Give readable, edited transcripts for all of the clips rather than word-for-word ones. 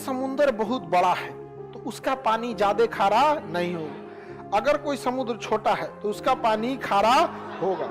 समुद्र बहुत बड़ा है तो उसका पानी ज्यादा खारा नहीं होगा। अगर कोई समुद्र छोटा है तो उसका पानी खारा होगा।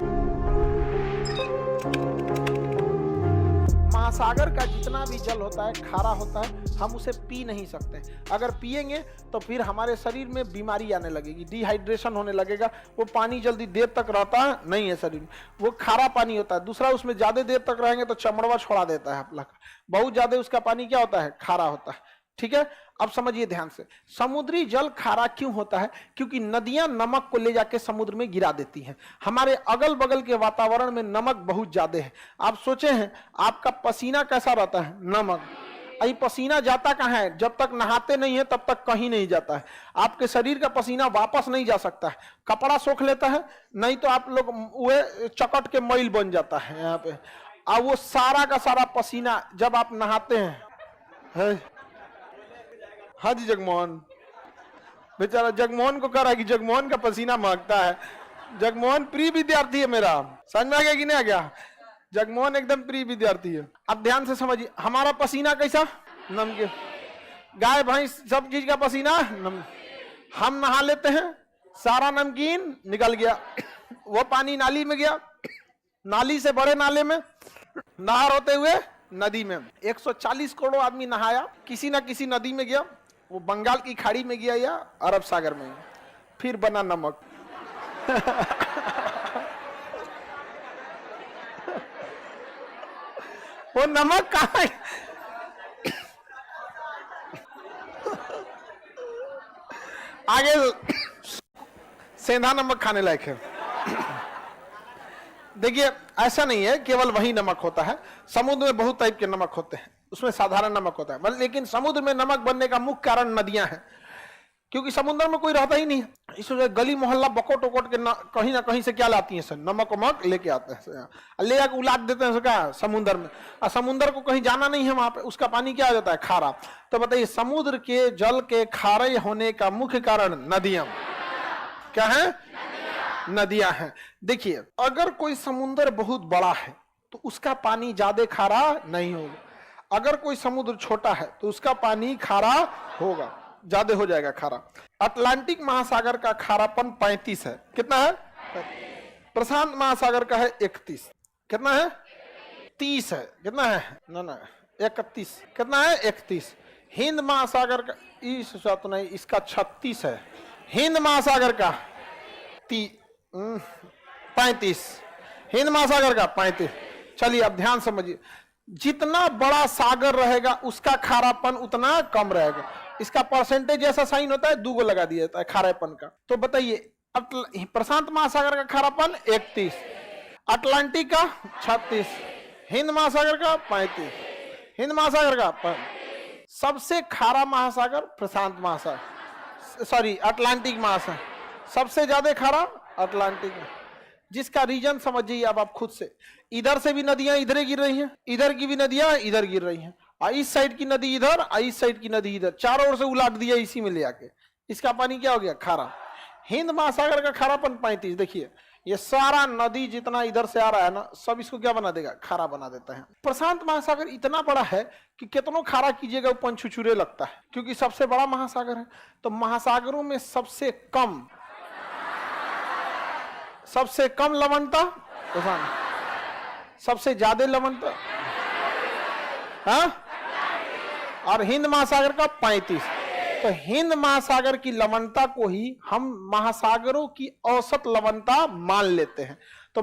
महासागर का जितना भी जल होता है खारा होता है, हम उसे पी नहीं सकते। अगर पिएंगे तो फिर हमारे शरीर में बीमारी आने लगेगी, डिहाइड्रेशन होने लगेगा। वो पानी जल्दी देर तक रहता नहीं है शरीर में, वो खारा पानी होता है। दूसरा, उसमें ज्यादा देर तक रहेंगे तो चमड़वा छोड़ा देता है आप लोग, बहुत ज्यादा उसका पानी क्या होता है, खारा होता है। ठीक है, अब समझिए ध्यान से, समुद्री जल खारा क्यों होता है? क्योंकि नदियां नमक को ले जाके समुद्र में गिरा देती हैं। हमारे अगल बगल के वातावरण में नमक बहुत ज्यादा है। आप सोचे हैं आपका पसीना कैसा रहता है? नमक। अभी पसीना जाता कहाँ है? जब तक नहाते नहीं है तब तक कहीं नहीं जाता है। आपके शरीर का पसीना वापस नहीं जा सकता है, कपड़ा सोख लेता है, नहीं तो आप लोग वह चकट के मैल बन जाता है यहाँ पे। अब वो सारा का सारा पसीना जब आप नहाते हैं, हाँ जी जगमोहन, बेचारा जगमोहन को कह रहा है कि जगमोहन का पसीना महकता है। जगमोहन प्रिय विद्यार्थी है मेरा, समझ में आ गया कि नहीं आ गया? जगमोहन एकदम प्रिय विद्यार्थी है। अब ध्यान से समझिए, हमारा पसीना कैसा? नमकीन। गाय भैंस सब चीज का पसीना हम नहा लेते हैं, सारा नमकीन निकल गया, वो पानी नाली में गया, नाली से बड़े नाले में, नहर होते हुए नदी में। 140 करोड़ आदमी नहाया, किसी ना किसी नदी में गया, वो बंगाल की खाड़ी में गया या अरब सागर में, फिर बना नमक। वो नमक कहाँ है? आगे सेंधा नमक खाने लायक है। देखिए, ऐसा नहीं है केवल वही नमक होता है, समुद्र में बहुत टाइप के नमक होते हैं, उसमें साधारण नमक होता है, लेकिन समुद्र में नमक बनने का मुख्य कारण नदियां हैं। क्योंकि समुद्र में कोई रहता ही नहीं, इसलिए गली मोहल्ला बकोट वकोट के कहीं ना कहीं से क्या लाती हैं सर? नमक वमक लेके आते हैं, ले आके उलाट देते हैं क्या समुद्र में। और समुद्र को कहीं जाना नहीं है, वहां पे उसका पानी क्या हो जाता है? खारा। तो बताइए, समुद्र के जल के खारे होने का मुख्य कारण नदियां क्या है? नदियां हैं। देखिए, अगर कोई समुद्र बहुत बड़ा है तो उसका पानी ज्यादा खारा नहीं होगा। अगर कोई समुद्र छोटा है तो उसका पानी खारा होगा, ज्यादा हो जाएगा खारा। अटलांटिक महासागर का खारापन 35 है। कितना है? प्रशांत महासागर का है 31। कितना है? 30 है। कितना है? ना 31। कितना है? 31। हिंद महासागर का तो नहीं, इसका 36 है। हिंद महासागर का 35। हिंद महासागर का 35। चलिए अब ध्यान समझिए, जितना बड़ा सागर रहेगा उसका खारापन उतना कम रहेगा। इसका परसेंटेज ऐसा साइन होता है, 2 को लगा दिया जाता है खारेपन का। तो बताइए, प्रशांत महासागर का खारापन 31, अटलांटिक का 36, हिंद महासागर का 35। हिंद महासागर का सबसे खारा महासागर प्रशांत महासागर, सॉरी अटलांटिक महासागर, सबसे ज्यादा खारा अटलांटिक। जिसका रीजन समझिए आप खुद से, इधर से भी नदियां इधर गिर रही हैं, इधर की भी नदियां इधर गिर रही हैं, इस साइड की नदी इधर, इस साइड की नदी इधर, चारों ओर से उलाट दिया इसी में ले आके, इसका पानी क्या हो गया? खारा। हिंद महासागर का खारापन 35। देखिए, ये सारा नदी जितना इधर से आ रहा है ना, सब इसको क्या बना देगा? खारा बना देता है। प्रशांत महासागर इतना बड़ा है कि कितनों खारा कीजिएगा वो पंचुचुरे लगता है, क्योंकि सबसे बड़ा महासागर है। तो महासागरों में सबसे कम लवणता प्रशांत, सबसे ज्यादा लवणता हाँ, और हिंद महासागर का 35। तो हिंद महासागर की लवणता को ही हम महासागरों की औसत लवणता मान लेते हैं। तो